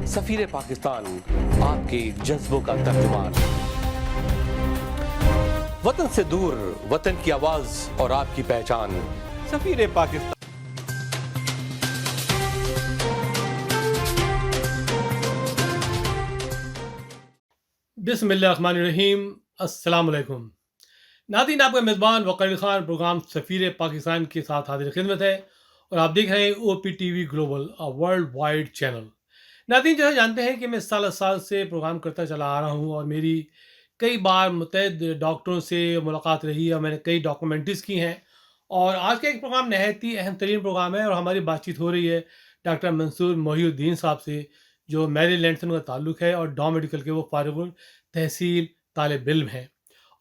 سفیر پاکستان، آپ کے جذبوں کا ترجمان۔ وطن سے دور، وطن کی آواز اور آپ کی پہچان، سفیر پاکستان۔ بسم اللہ الرحمن الرحیم۔ السلام علیکم ناظرین، آپ کا میزبان وقار علی خان پروگرام سفیر پاکستان کے ساتھ حاضر خدمت ہے، اور آپ دیکھ رہے ہیں O P T V global, world wide channel. ناظرین، جو ہے جانتے ہیں کہ میں سال سے پروگرام کرتا چلا آ رہا ہوں، اور میری کئی بار متعدد ڈاکٹروں سے ملاقات رہی ہے، اور میں نے کئی ڈاکومنٹریز کی ہیں، اور آج کا ایک پروگرام نہایت ہی اہم ترین پروگرام ہے، اور ہماری بات چیت ہو رہی ہے ڈاکٹر منصور محی الدین صاحب سے، جو میری لینڈ سے ان کا تعلق ہے، اور ڈاؤ میڈیکل کے وہ فارغ التحصیل طالب علم ہیں۔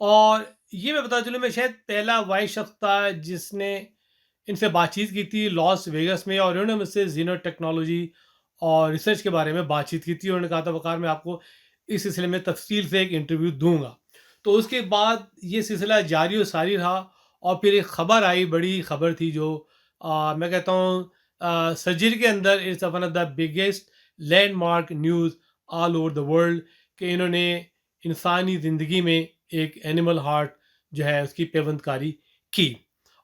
اور یہ میں بتا چلوں، میں شاید پہلا واحد شخص تھا جس نے ان سے بات چیت کی تھی لاس ویگس میں، اور انہوں نے مجھ سے زینو ٹیکنالوجی اور ریسرچ کے بارے میں بات چیت کی تھی، اور انہوں نے کہا تھا وقار میں آپ کو اس سلسلے میں تفصیل سے ایک انٹرویو دوں گا۔ تو اس کے بعد یہ سلسلہ جاری و ساری رہا، اور پھر ایک خبر آئی، بڑی خبر تھی، جو میں کہتا ہوں سرجری کے اندر it's one of the biggest landmark news all over the world, کہ انہوں نے انسانی زندگی میں ایک اینیمل ہارٹ جو ہے اس کی پیوند کاری کی۔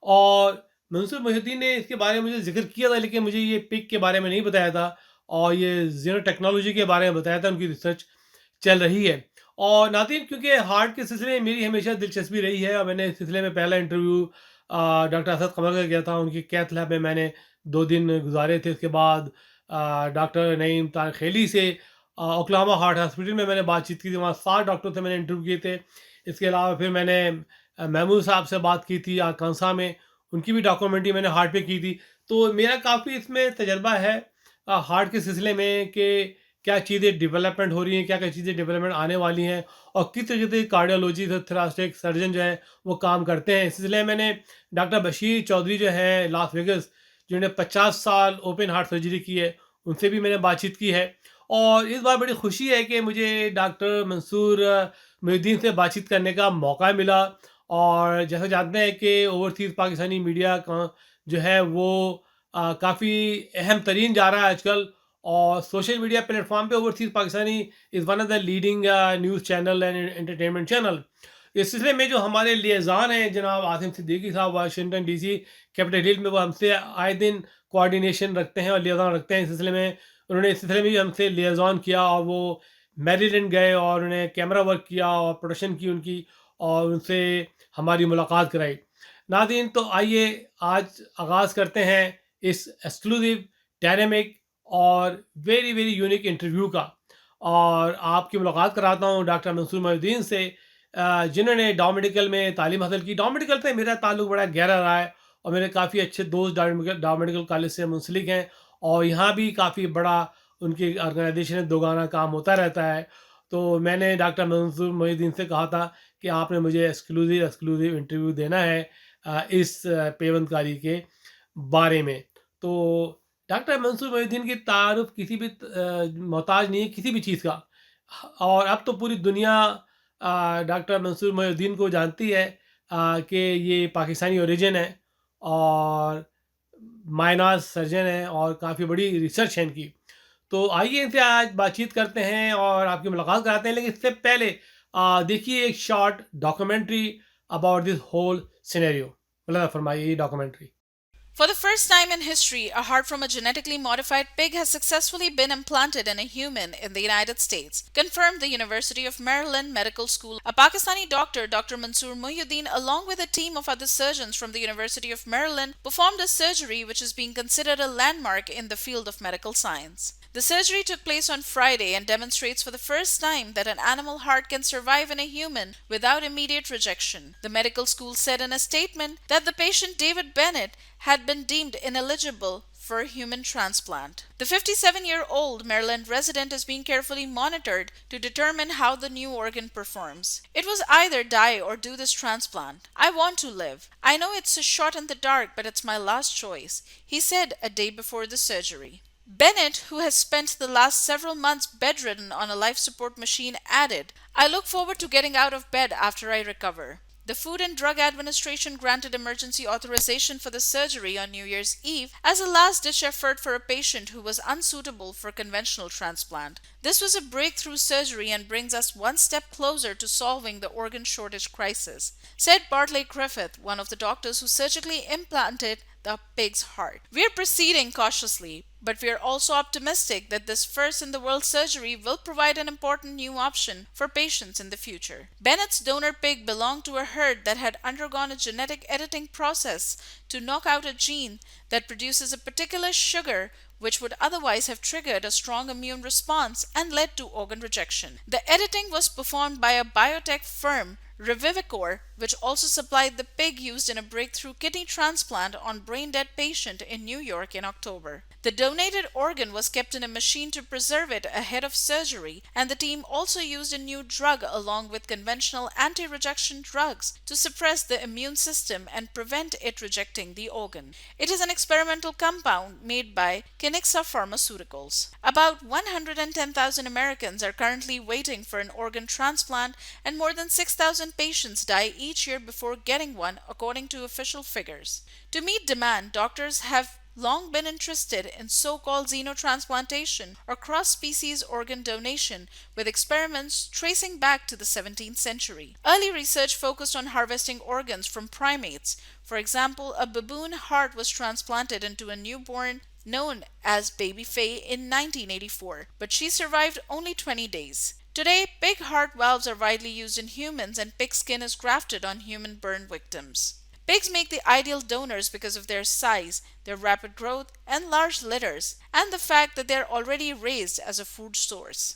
اور منصور محی الدین نے اس کے بارے میں مجھے ذکر کیا تھا، لیکن مجھے یہ پک کے بارے میں نہیں بتایا تھا، اور یہ زینو ٹیکنالوجی کے بارے میں بتایا تھا، ان کی ریسرچ چل رہی ہے۔ اور ناظرین، کیونکہ ہارٹ کے سلسلے میں میری ہمیشہ دلچسپی رہی ہے، اور میں نے اس سلسلے میں پہلا انٹرویو ڈاکٹر اسد قمر کا کیا تھا، ان کی کیتھ لیب میں نے 2 دن گزارے تھے۔ اس کے بعد ڈاکٹر نعیم طارق خیلی سے اوکلاہوما ہارٹ ہاسپٹل میں نے بات چیت کی تھی، وہاں 7 ڈاکٹر سے میں نے انٹرویو کیے تھے۔ اس کے علاوہ پھر میں نے محمود صاحب سے بات کی تھی آرکانسا میں، ان کی بھی ڈاکومنٹری میں نے ہارٹ پہ کی تھی۔ تو میرا کافی اس میں تجربہ ہے ہارٹ کے سلسلے میں، کہ کیا چیزیں ڈیولپمنٹ ہو رہی ہیں، کیا کیا چیزیں ڈیولپمنٹ آنے والی ہیں، اور کس طریقے سے کارڈیولوجی تھراسٹک سرجن جو ہے وہ کام کرتے ہیں۔ اس سلسلے میں نے ڈاکٹر بشیر چودھری جو ہے لاس ویگس، جنہوں نے 50 سال اوپن ہارٹ سرجری کی ہے، ان سے بھی میں نے بات چیت کی ہے۔ اور اس بار بڑی خوشی ہے کہ مجھے ڈاکٹر منصور محی الدین سے بات چیت کرنے کا موقع ملا۔ اور جیسا جانتے ہیں کہ اوورسیز پاکستانی میڈیا کا جو ہے وہ کافی اہم ترین جا رہا ہے آج کل، اور سوشل میڈیا پلیٹ فارم پہ overseas Pakistani is one of the leading news channel and entertainment channel. اس سلسلے میں جو ہمارے لیزان ہیں جناب عاصم صدیقی صاحب، واشنگٹن ڈی سی کیپٹل ہل میں، وہ ہم سے آئے دن کوآرڈینیشن رکھتے ہیں اور لیزان رکھتے ہیں۔ اس سلسلے میں انہوں نے اس سلسلے میں بھی ہم سے لیزان کیا، اور وہ میری لینڈ گئے اور انہیں کیمرہ ورک کیا اور پروڈکشن کی ان کی، اور ان سے ہماری ملاقات کرائی۔ ناظرین، تو آئیے آج آغاز کرتے ہیں اس ایکسکلوزیو، ڈائنامک اور ویری ویری یونیک انٹرویو کا، اور آپ کی ملاقات کراتا ہوں ڈاکٹر منصور محی الدین سے، جنہوں نے ڈاؤ میڈیکل میں تعلیم حاصل کی۔ ڈاؤ میڈیکل سے میرا تعلق بڑا گہرا رہا ہے، اور میرے کافی اچھے دوست ڈاؤ میڈیکل کالج سے منسلک ہیں، اور یہاں بھی کافی بڑا ان کی آرگنائزیشن دوگانہ کام ہوتا رہتا ہے۔ تو میں نے ڈاکٹر منصور محی الدین سے کہا تھا کہ آپ نے مجھے ایکسکلوزیو انٹرویو دینا ہے اس پیوند کاری کے بارے میں۔ تو ڈاکٹر منصور محی الدین کی تعارف کسی بھی محتاج نہیں ہے کسی بھی چیز کا، اور اب تو پوری دنیا ڈاکٹر منصور محی الدین کو جانتی ہے کہ یہ پاکستانی اوریجن ہے، اور مائناز سرجن ہیں، اور کافی بڑی ریسرچ ہے ان کی۔ تو آئیے ان سے آج بات چیت کرتے ہیں اور آپ کی ملاقات کراتے ہیں، لیکن اس سے پہلے دیکھیے ایک short documentary about this whole scenario. اللہ فرمائیے یہ documentary. For the first time in history, a heart from a genetically modified pig has successfully been implanted in a human in the United States, confirmed the University of Maryland Medical School. A Pakistani doctor, Dr. Mansoor Muhyiddin, along with a team of other surgeons from the University of Maryland, performed a surgery which is being considered a landmark in the field of medical science. The surgery took place on Friday and demonstrates for the first time that an animal heart can survive in a human without immediate rejection. The medical school said in a statement that the patient David Bennett had been deemed ineligible for human transplant. The 57-year-old Maryland resident is being carefully monitored to determine how the new organ performs. It was either die or do this transplant. I want to live. I know it's a shot in the dark, but it's my last choice, he said a day before the surgery. Bennett, who has spent the last several months bedridden on a life support machine, added, "I look forward to getting out of bed after I recover. The Food and Drug Administration granted emergency authorization for the surgery on New Year's Eve as a last-ditch effort for a patient who was unsuitable for conventional transplant. This was a breakthrough surgery and brings us one step closer to solving the organ shortage crisis, said Bartley Griffith, one of the doctors who surgically implanted the pig's heart. We are proceeding cautiously, but we are also optimistic that this first-in-the-world surgery will provide an important new option for patients in the future. Bennett's donor pig belonged to a herd that had undergone a genetic editing process to knock out a gene that produces a particular sugar which would otherwise have triggered a strong immune response and led to organ rejection. The editing was performed by a biotech firm, Revivicor, which also supplied the pig used in a breakthrough kidney transplant on brain-dead patient in New York in October. The donated organ was kept in a machine to preserve it ahead of surgery, and the team also used a new drug along with conventional anti-rejection drugs to suppress the immune system and prevent it rejecting the organ. It is an experimental compound made by Kiniksa Pharmaceuticals. About 110,000 Americans are currently waiting for an organ transplant, and more than 6,000 patients die each year before getting one, according to official figures. To meet demand, doctors have long been interested in so-called xenotransplantation or cross-species organ donation, with experiments tracing back to the 17th century. Early research focused on harvesting organs from primates. For example, a baboon heart was transplanted into a newborn known as Baby Faye in 1984, but she survived only 20 days. Today, pig heart valves are widely used in humans, and pig skin is grafted on human burn victims. Pigs make the ideal donors because of their size, their rapid growth, and large litters, and the fact that they are already raised as a food source.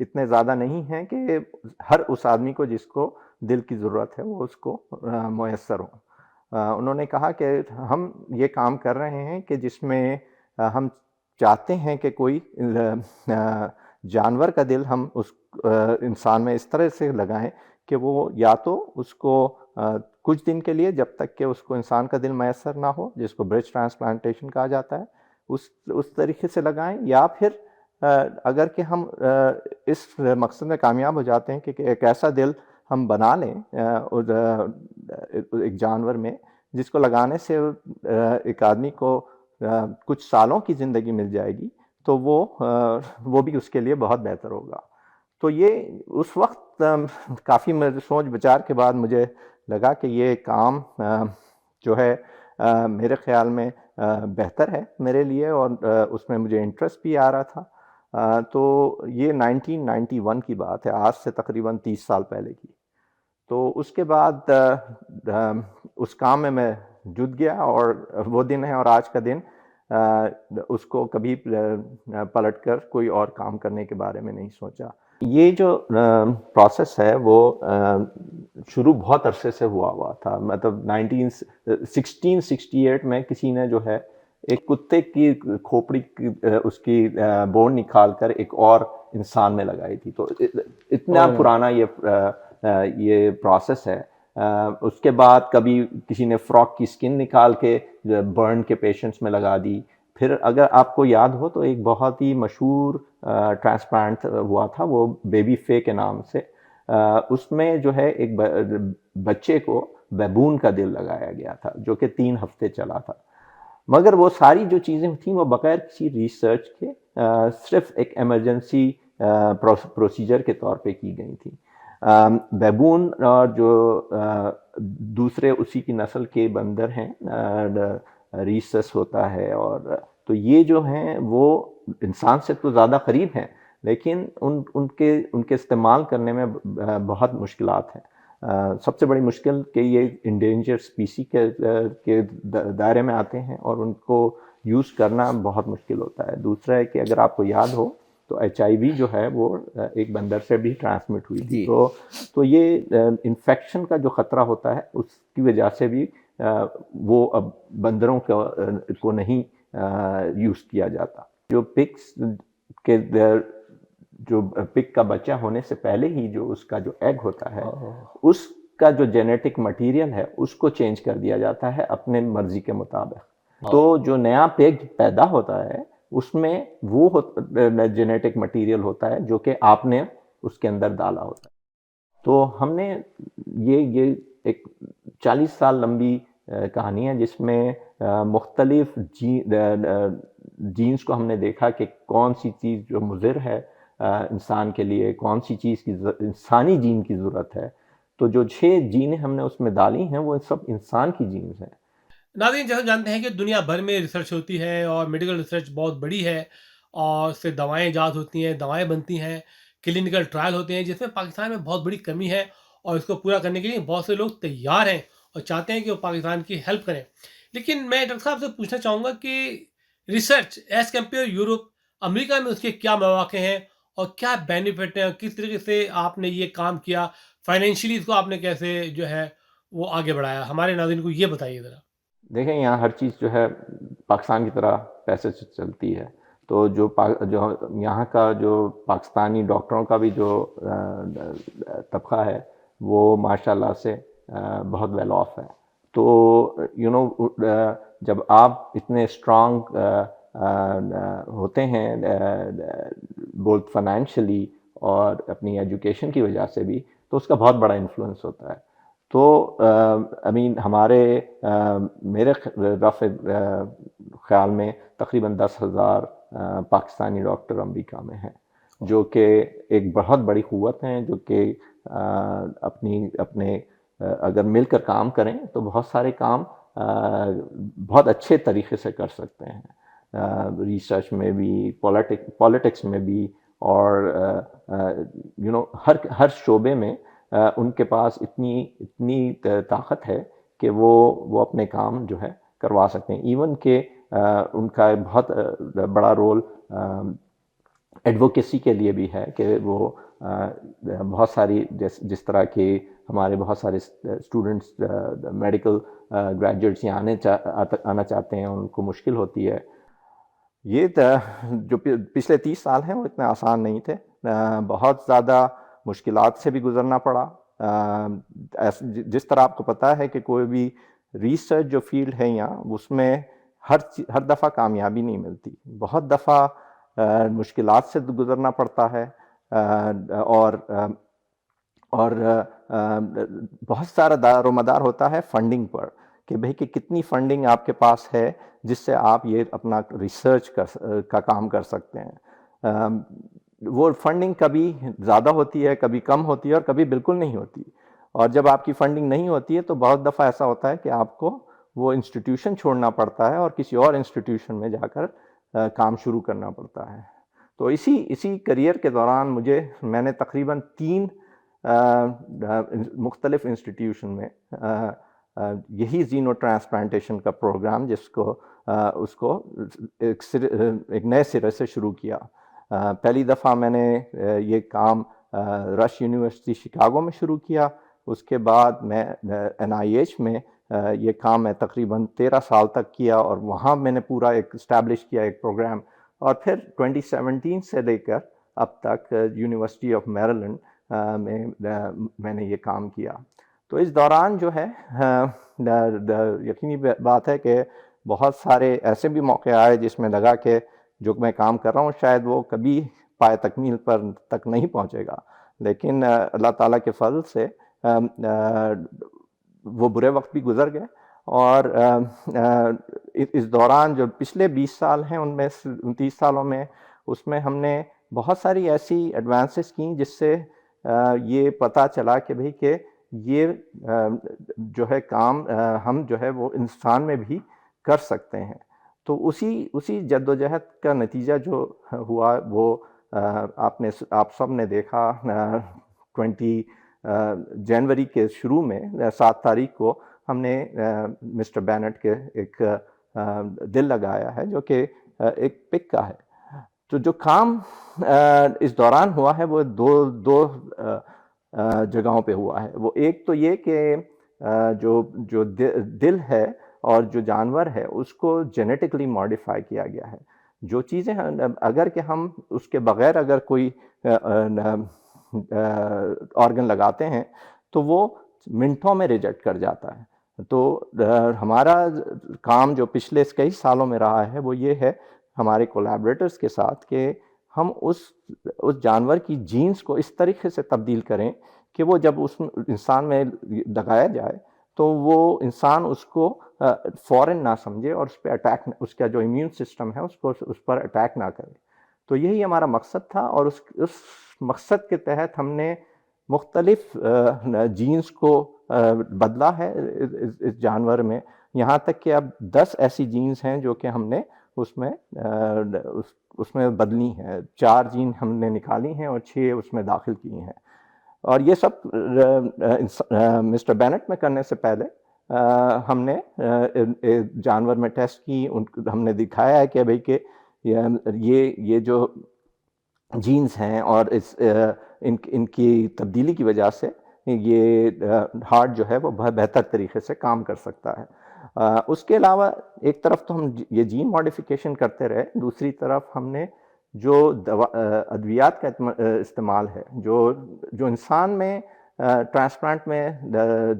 اتنے زیادہ نہیں ہیں کہ ہر اس آدمی کو جس کو دل کی ضرورت ہے وہ اس کو میسر ہوں. انہوں نے کہا کہ ہم یہ کام کر رہے ہیں کہ جس میں ہم چاہتے ہیں کہ کوئی جانور کا دل ہم اس انسان میں اس طرح سے لگائیں کہ وہ یا تو اس کو کچھ دن کے لیے جب تک کہ اس کو انسان کا دل میسر نہ ہو، جس کو برج ٹرانسپلانٹیشن کہا جاتا ہے، اس طریقے سے لگائیں، یا پھر اگر کہ ہم اس مقصد میں کامیاب ہو جاتے ہیں کہ ایک ایسا دل ہم بنا لیں ایک جانور میں جس کو لگانے سے ایک آدمی کو کچھ سالوں کی زندگی مل جائے گی، تو وہ بھی اس کے لیے بہت بہتر ہوگا. تو یہ اس وقت کافی سوچ بچار کے بعد مجھے لگا کہ یہ کام جو ہے میرے خیال میں بہتر ہے میرے لیے، اور اس میں مجھے انٹرسٹ بھی آ رہا تھا. تو یہ 1991 کی بات ہے، آج سے تقریباً 30 سال پہلے کی. تو اس کے بعد اس کام میں جٹ گیا، اور وہ دن ہے اور آج کا دن اس کو کبھی پلٹ کر کوئی اور کام کرنے کے بارے میں نہیں سوچا. یہ جو پروسیس ہے وہ شروع بہت عرصے سے ہوا تھا. مطلب 1668 میں کسی نے جو ہے ایک کتے کی کھوپڑی اس کی بون نکال کر ایک اور انسان میں لگائی تھی. تو اتنا پرانا یہ پروسیس ہے. اس کے بعد کبھی کسی نے فراک کی سکن نکال کے برن کے پیشنٹس میں لگا دی. پھر اگر آپ کو یاد ہو تو ایک بہت ہی مشہور ٹرانسپلانٹ ہوا تھا، وہ بیبی فے کے نام سے. اس میں جو ہے ایک بچے کو بیبون کا دل لگایا گیا تھا جو کہ 3 ہفتے چلا تھا. مگر وہ ساری جو چیزیں تھیں وہ بغیر کسی ریسرچ کے صرف ایک ایمرجنسی پروسیجر کے طور پہ کی گئی تھیں. بیبون اور جو دوسرے اسی کی نسل کے بندر ہیں، ریسس ہوتا ہے، اور تو یہ جو ہیں وہ انسان سے تو زیادہ قریب ہیں، لیکن ان کے استعمال کرنے میں بہت مشکلات ہیں. سب سے بڑی مشکل کہ یہ انڈینجر اسپیسی کے دائرے میں آتے ہیں اور ان کو یوز کرنا بہت مشکل ہوتا ہے. دوسرا ہے کہ اگر آپ کو یاد ہو تو HIV جو ہے وہ ایک بندر سے بھی ٹرانسمٹ ہوئی تھی. تو یہ انفیکشن کا جو خطرہ ہوتا ہے اس کی وجہ سے بھی وہ اب بندروں کو نہیں یوز کیا جاتا. جو پگس کے جو پگ کا بچہ ہونے سے پہلے ہی جو اس کا جو ایگ ہوتا ہے اس کا جو جینیٹک مٹیریل ہے اس کو چینج کر دیا جاتا ہے اپنے مرضی کے مطابق. تو جو نیا پگ پیدا ہوتا ہے اس میں وہ جینیٹک مٹیریل ہوتا ہے جو کہ آپ نے اس کے اندر ڈالا ہوتا ہے. تو ہم نے یہ ایک 40 سال لمبی کہانی ہے جس میں مختلف جینز کو ہم نے دیکھا کہ کون سی چیز جو مضر ہے انسان کے لیے، کون سی چیز کی انسانی جین کی ضرورت ہے. تو جو 6 جینیں ہم نے اس میں ڈالی ہیں وہ سب انسان کی جینز ہیں. ناظرین، جیسا جانتے ہیں کہ دنیا بھر میں ریسرچ ہوتی ہے اور میڈیکل ریسرچ بہت بڑی ہے، اور اس سے دوائیں ایجاد ہوتی ہیں، دوائیں بنتی ہیں، کلینکل ٹرائل ہوتے ہیں، جس میں پاکستان میں بہت بڑی کمی ہے، اور اس کو پورا کرنے کے لیے بہت سے لوگ تیار ہیں اور چاہتے ہیں کہ وہ پاکستان کی ہیلپ کریں. لیکن میں ڈاکٹر صاحب سے پوچھنا چاہوں گا کہ ریسرچ ایز کمپیئر یورپ، امریکہ میں اس کے کیا مواقع ہیں اور کیا بینیفٹ ہیں، اور کس طریقے سے آپ نے یہ کام کیا، فائنینشلی اس کو آپ نے کیسے جو ہے وہ آگے بڑھایا؟ ہمارے ناظرین کو یہ بتائیے ذرا. دیکھیں یہاں ہر چیز جو ہے پاکستان کی طرح پیسے سے چلتی ہے. تو جو یہاں کا جو پاکستانی ڈاکٹروں کا بھی جو طبقہ ہے وہ ماشاءاللہ سے بہت ویل آف ہے. تو جب آپ اتنے اسٹرانگ ہوتے ہیں بولت فائنینشلی اور اپنی ایجوکیشن کی وجہ سے بھی، تو اس کا بہت بڑا انفلوئنس ہوتا ہے. تو ہمارے میرے رف خیال میں تقریباً 10,000 پاکستانی ڈاکٹر امریکہ میں ہیں، جو کہ ایک بہت بڑی قوت ہیں، جو کہ اپنے اگر مل کر کام کریں تو بہت سارے کام بہت اچھے طریقے سے کر سکتے ہیں. ریسرچ میں بھی، پولیٹکس میں بھی، اور ہر شعبے میں ان کے پاس اتنی طاقت ہے کہ وہ اپنے کام جو ہے کروا سکتے ہیں. ایون کہ ان کا بہت بڑا رول ایڈوکیسی کے لیے بھی ہے کہ وہ بہت ساری جس طرح کے ہمارے بہت سارے اسٹوڈنٹس میڈیکل گریجویٹس یہاں آنا چاہتے ہیں، ان کو مشکل ہوتی ہے. یہ جو پچھلے 30 سال ہیں وہ اتنے آسان نہیں تھے، بہت زیادہ مشکلات سے بھی گزرنا پڑا. جس طرح آپ کو پتہ ہے کہ کوئی بھی ریسرچ جو فیلڈ ہے یہاں، اس میں ہر دفعہ کامیابی نہیں ملتی، بہت دفعہ مشکلات سے گزرنا پڑتا ہے، اور بہت سارا دار و مدار ہوتا ہے فنڈنگ پر، کہ بھئی کہ کتنی فنڈنگ آپ کے پاس ہے جس سے آپ یہ اپنا ریسرچ کا کام کر سکتے ہیں. وہ فنڈنگ کبھی زیادہ ہوتی ہے، کبھی کم ہوتی ہے، اور کبھی بالکل نہیں ہوتی. اور جب آپ کی فنڈنگ نہیں ہوتی ہے تو بہت دفعہ ایسا ہوتا ہے کہ آپ کو وہ انسٹیٹیوشن چھوڑنا پڑتا ہے اور کسی اور انسٹیٹیوشن میں جا کر کام شروع کرنا پڑتا ہے. تو اسی کریئر کے دوران میں نے تقریباً 3 مختلف انسٹیٹیوشن میں یہی زینو ٹرانسپلانٹیشن کا پروگرام اس کو ایک نئے سرے سے شروع کیا. پہلی دفعہ میں نے یہ کام رش یونیورسٹی شکاگو میں شروع کیا. اس کے بعد میں NIH میں یہ کام میں تقریباً 13 سال تک کیا، اور وہاں میں نے پورا ایک اسٹیبلش کیا ایک پروگرام. اور پھر 2017 سے لے کر اب تک یونیورسٹی آف میریلینڈ میں نے یہ کام کیا. تو اس دوران جو ہے یقینی بات ہے کہ بہت سارے ایسے بھی موقع آئے جس میں لگا کہ جو میں کام کر رہا ہوں شاید وہ کبھی پائے تکمیل پر تک نہیں پہنچے گا، لیکن اللہ تعالیٰ کے فضل سے وہ برے وقت بھی گزر گئے. اور اس دوران جو پچھلے 20 سال ہیں، ان میں 29 سالوں میں، اس میں ہم نے بہت ساری ایسی ایڈوانسز کیں جس سے یہ پتہ چلا کہ بھئی کہ یہ جو ہے کام ہم جو ہے وہ انسان میں بھی کر سکتے ہیں. تو اسی جد و جہد کا نتیجہ جو ہوا وہ آپ سب نے دیکھا. 20 جنوری کے شروع میں 7 تاریخ کو ہم نے مسٹر بینٹ کے ایک دل لگایا ہے جو کہ ایک پک کا ہے. تو جو کام اس دوران ہوا ہے وہ دو جگہوں پہ ہوا ہے. وہ ایک تو یہ کہ جو دل ہے اور جو جانور ہے اس کو جینیٹکلی ماڈیفائی کیا گیا ہے. جو چیزیں اگر کہ ہم اس کے بغیر اگر کوئی آرگن لگاتے ہیں تو وہ منٹوں میں ریجیکٹ کر جاتا ہے. تو ہمارا کام جو پچھلے کئی سالوں میں رہا ہے وہ یہ ہے ہمارے کولیبریٹرز کے ساتھ کہ ہم اس جانور کی جینز کو اس طریقے سے تبدیل کریں کہ وہ جب اس انسان میں لگایا جائے تو وہ انسان اس کو فوراً نہ سمجھے اور اس پہ اٹیک، اس کا جو امیون سسٹم ہے اس پر اٹیک نہ کرے. تو یہی ہمارا مقصد تھا، اور اس مقصد کے تحت ہم نے مختلف جینز کو بدلا ہے اس جانور میں. یہاں تک کہ اب 10 ایسی جینز ہیں جو کہ ہم نے اس میں بدلی ہیں. 4 جین ہم نے نکالی ہیں اور 6 اس میں داخل کی ہیں. اور یہ سب مسٹر بینٹ میں کرنے سے پہلے ہم نے جانور میں ٹیسٹ کی. ہم نے دکھایا ہے کہ بھئی کہ یہ جو جینز ہیں اور ان کی تبدیلی کی وجہ سے یہ ہارٹ جو ہے وہ بہت بہتر طریقے سے کام کر سکتا ہے. اس کے علاوہ ایک طرف تو ہم یہ جین ماڈیفیکیشن کرتے رہے، دوسری طرف ہم نے جو ادویات کا استعمال ہے، جو انسان میں ٹرانسپلانٹ میں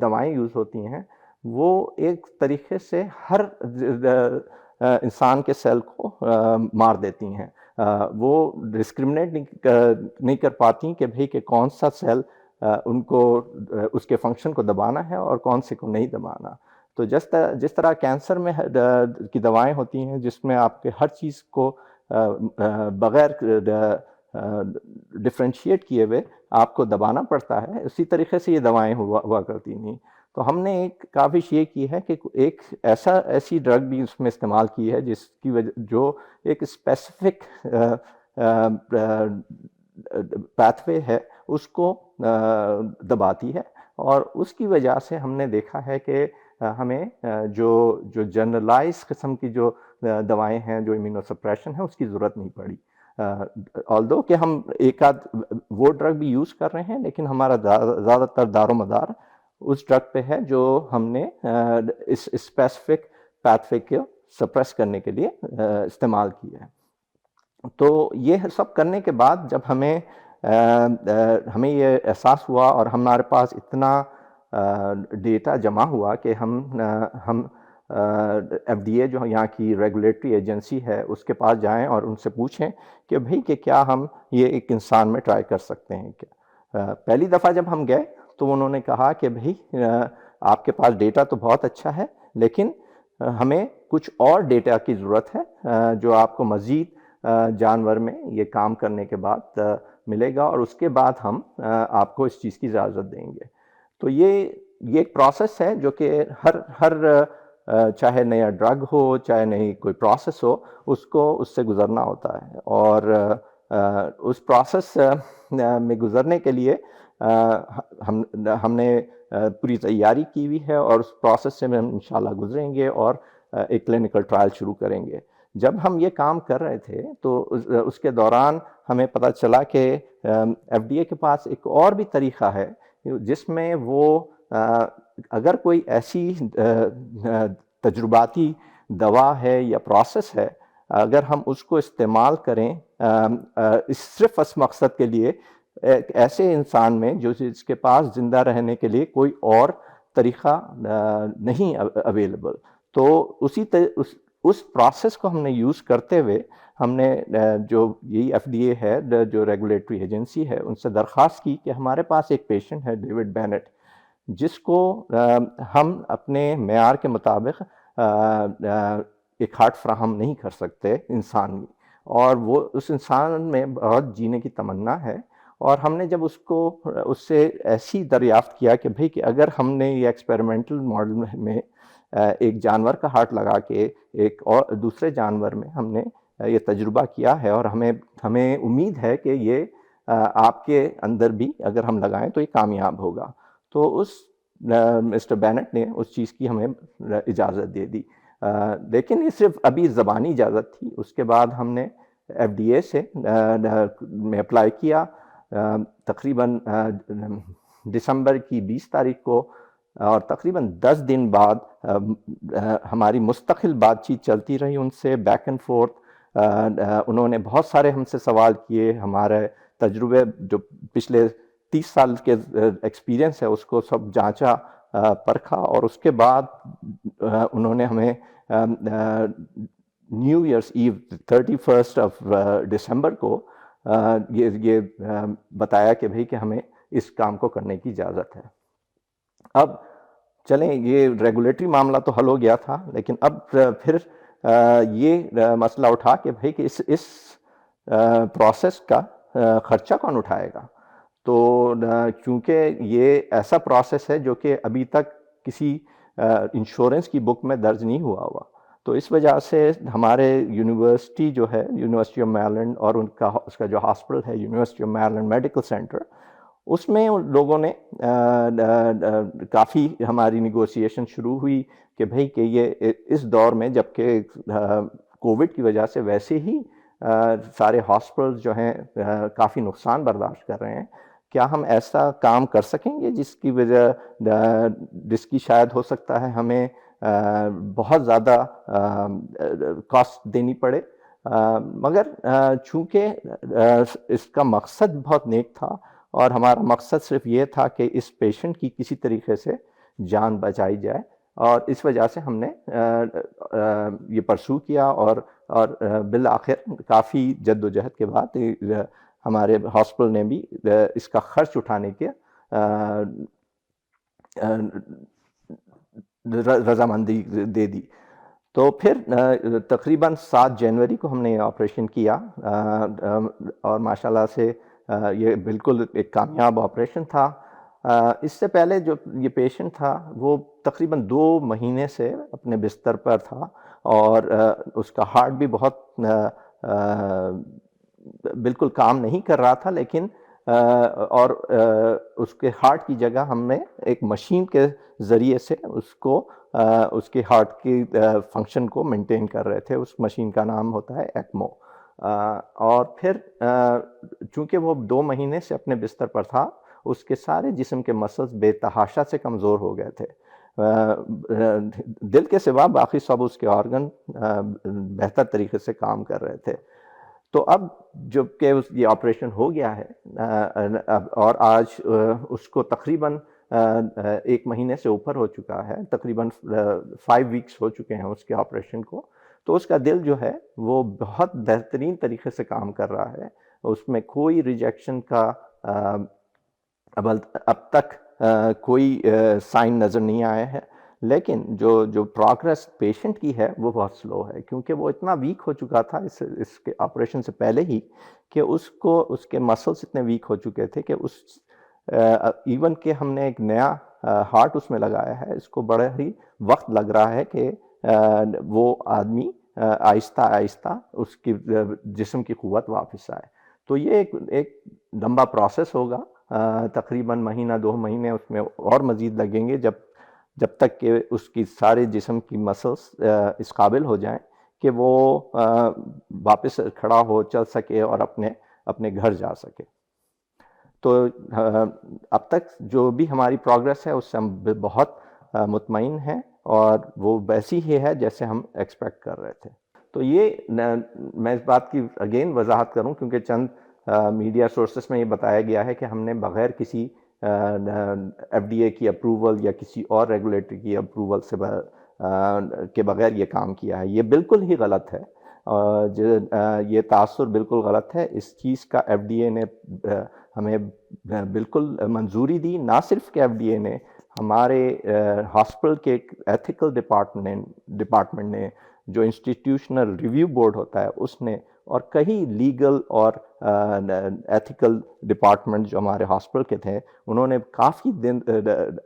دوائیں یوز ہوتی ہیں، وہ ایک طریقے سے ہر انسان کے سیل کو مار دیتی ہیں. وہ ڈسکرمنیٹ نہیں کر پاتی کہ بھئی کہ کون سا سیل ان کو اس کے فنکشن کو دبانا ہے اور کون سے کو نہیں دبانا. تو جس طرح کینسر میں کی دوائیں ہوتی ہیں جس میں آپ کے ہر چیز کو بغیر ڈفرینشیٹ کیے ہوئے آپ کو دبانا پڑتا ہے، اسی طریقے سے یہ دوائیں ہوا کرتی نہیں. تو ہم نے ایک کاوش یہ کی ہے کہ ایک ایسی ڈرگ بھی اس میں استعمال کی ہے جس کی وجہ جو ایک اسپیسیفک پاتھ وے ہے اس کو دباتی ہے، اور اس کی وجہ سے ہم نے دیکھا ہے کہ ہمیں جو جنرلائز قسم کی جو دوائیں ہیں جو امیونو سپریشن ہے اس کی ضرورت نہیں پڑی. although کہ ہم ایک آدھ وہ ڈرگ بھی یوز کر رہے ہیں، لیکن ہمارا زیادہ تر دار و مدار اس ڈرگ پہ ہے جو ہم نے اس اسپیسیفک پیتھوے کو سپریس کرنے کے لیے استعمال کیا ہے۔ تو یہ سب کرنے کے بعد جب ہمیں یہ احساس ہوا اور ہمارے پاس اتنا ڈیٹا جمع ہوا کہ ہم ایف ڈی اے جو یہاں کی ریگولیٹری ایجنسی ہے اس کے پاس جائیں اور ان سے پوچھیں کہ بھئی کہ کیا ہم یہ ایک انسان میں ٹرائی کر سکتے ہیں کیا۔ پہلی دفعہ جب ہم گئے تو انہوں نے کہا کہ بھئی آپ کے پاس ڈیٹا تو بہت اچھا ہے، لیکن ہمیں کچھ اور ڈیٹا کی ضرورت ہے جو آپ کو مزید جانور میں یہ کام کرنے کے بعد ملے گا، اور اس کے بعد ہم آپ کو اس چیز کی اجازت دیں گے۔ تو یہ ایک پروسیس ہے جو کہ ہر چاہے نیا ڈرگ ہو، چاہے نئی کوئی پروسیس ہو، اس سے گزرنا ہوتا ہے، اور اس پروسیس میں گزرنے کے لیے ہم نے پوری تیاری کی ہوئی ہے، اور اس پروسیس سے ہم انشاءاللہ گزریں گے اور ایک کلینکل ٹرائل شروع کریں گے۔ جب ہم یہ کام کر رہے تھے تو اس کے دوران ہمیں پتہ چلا کہ ایف ڈی اے کے پاس ایک اور بھی طریقہ ہے جس میں وہ اگر کوئی ایسی تجرباتی دوا ہے یا پروسیس ہے، اگر ہم اس کو استعمال کریں صرف اس مقصد کے لیے ایک ایسے انسان میں جس کے پاس زندہ رہنے کے لیے کوئی اور طریقہ نہیں اویلیبل، تو اس پروسیس کو ہم نے یوز کرتے ہوئے ہم نے جو یہی ایف ڈی اے ہے جو ریگولیٹری ایجنسی ہے ان سے درخواست کی کہ ہمارے پاس ایک پیشنٹ ہے ڈیوڈ بینٹ، جس کو ہم اپنے معیار کے مطابق ایک ہارٹ فراہم نہیں کر سکتے انسان کی، اور وہ اس انسان میں بہت جینے کی تمنا ہے۔ اور ہم نے جب اس سے ایسی دریافت کیا کہ بھئی کہ اگر ہم نے یہ ایکسپیریمنٹل ماڈل میں ایک جانور کا ہارٹ لگا کے ایک اور دوسرے جانور میں ہم نے یہ تجربہ کیا ہے، اور ہمیں امید ہے کہ یہ آپ کے اندر بھی اگر ہم لگائیں تو یہ کامیاب ہوگا، تو مسٹر بینٹ نے اس چیز کی ہمیں اجازت دے دی، لیکن یہ صرف ابھی زبانی اجازت تھی۔ اس کے بعد ہم نے ایف ڈی اے سے میں اپلائی کیا، تقریباً دسمبر کی 20 تاریخ کو، اور تقریباً 10 دن بعد ہماری مستقل بات چیت چلتی رہی ان سے، بیک اینڈ فورتھ۔ انہوں نے بہت سارے ہم سے سوال کیے، ہمارے تجربے جو پچھلے 30 سال کے ایکسپیرینس ہے اس کو سب جانچا پرکھا، اور اس کے بعد انہوں نے ہمیں نیو ایئرس ایو 31 دسمبر کو یہ بتایا کہ بھئی کہ ہمیں اس کام کو کرنے کی اجازت ہے۔ اب چلیں، یہ ریگولیٹری معاملہ تو حل ہو گیا تھا، لیکن اب پھر یہ مسئلہ اٹھا کہ بھئی کہ اس پروسیس کا خرچہ کون اٹھائے گا؟ تو چونکہ یہ ایسا پروسیس ہے جو کہ ابھی تک کسی انشورنس کی بک میں درج نہیں ہوا، تو اس وجہ سے ہمارے یونیورسٹی جو ہے، یونیورسٹی آف میریلینڈ، اور اس کا جو ہاسپٹل ہے university of Maryland medical center, اس میں ان لوگوں نے کافی ہماری نیگوسیشن شروع ہوئی کہ بھئی کہ یہ اس دور میں، جبکہ کووڈ کی وجہ سے ویسے ہی سارے ہاسپٹلز جو ہیں کافی نقصان برداشت کر رہے ہیں، کیا ہم ایسا کام کر سکیں گے جس کی شاید ہو سکتا ہے ہمیں بہت زیادہ کاسٹ دینی پڑے، مگر چونکہ اس کا مقصد بہت نیک تھا، اور ہمارا مقصد صرف یہ تھا کہ اس پیشنٹ کی کسی طریقے سے جان بچائی جائے، اور اس وجہ سے ہم نے یہ پرسو کیا، اور بالآخر کافی جد و جہد کے بعد ہمارے ہاسپٹل نے بھی اس کا خرچ اٹھانے کے رضامندی دے دی۔ تو پھر تقریباً 7 جنوری کو ہم نے یہ آپریشن کیا، اور ماشاءاللہ سے یہ بالکل ایک کامیاب آپریشن تھا۔ اس سے پہلے جو یہ پیشنٹ تھا وہ تقریباً 2 مہینے سے اپنے بستر پر تھا، اور اس کا ہارٹ بھی بہت بالکل کام نہیں کر رہا تھا، لیکن اور اس کے ہارٹ کی جگہ ہم نے ایک مشین کے ذریعے سے اس کے ہارٹ کی فنکشن کو مینٹین کر رہے تھے۔ اس مشین کا نام ہوتا ہے ایکمو۔ اور پھر چونکہ وہ 2 مہینے سے اپنے بستر پر تھا، اس کے سارے جسم کے مسلز بے تحاشا سے کمزور ہو گئے تھے. دل کے سوا باقی سب اس کے آرگن بہتر طریقے سے کام کر رہے تھے. تو اب جب کہ یہ آپریشن ہو گیا ہے اور آج اس کو تقریباً 1 مہینے سے اوپر ہو چکا ہے، تقریباً 5 ویکس ہو چکے ہیں اس کے آپریشن کو، تو اس کا دل جو ہے وہ بہت بہترین طریقے سے کام کر رہا ہے. اس میں کوئی ریجیکشن کا اب تک کوئی سائن نظر نہیں آیا ہے. لیکن جو پروگرس پیشنٹ کی ہے وہ بہت سلو ہے، کیونکہ وہ اتنا ویک ہو چکا تھا اس کے آپریشن سے پہلے ہی کہ اس کے مسلس اتنے ویک ہو چکے تھے کہ ایون کہ ہم نے ایک نیا ہارٹ اس میں لگایا ہے، اس کو بڑا ہی وقت لگ رہا ہے کہ وہ آدمی آہستہ آہستہ اس کی جسم کی قوت واپس آئے. تو یہ ایک لمبا پروسیس ہوگا، تقریباً مہینہ 2 مہینے اس میں اور مزید لگیں گے جب تک کہ اس کی سارے جسم کی مسلس اس قابل ہو جائیں کہ وہ واپس کھڑا ہو چل سکے اور اپنے گھر جا سکے. تو اب تک جو بھی ہماری پروگرس ہے اس سے ہم بہت مطمئن ہیں اور وہ ویسی ہی ہے جیسے ہم ایکسپیکٹ کر رہے تھے. تو یہ میں اس بات کی اگین وضاحت کروں کیونکہ چند میڈیا سورسز میں یہ بتایا گیا ہے کہ ہم نے بغیر کسی ایف ڈی اے کی اپروول یا کسی اور ریگولیٹری کی اپروول سے کے بغیر یہ کام کیا ہے. یہ بالکل ہی غلط ہے، یہ تاثر بالکل غلط ہے. اس چیز کا ایف ڈی اے نے ہمیں بالکل منظوری دی. نہ صرف کہ ایف ڈی اے نے، ہمارے ہاسپٹل کے ایتھیکل ڈپارٹمنٹ نے، جو انسٹیٹیوشنل ریویو بورڈ ہوتا ہے اس نے، اور کئی لیگل اور ایتھیکل ڈپارٹمنٹ جو ہمارے ہاسپٹل کے تھے، انہوں نے کافی دن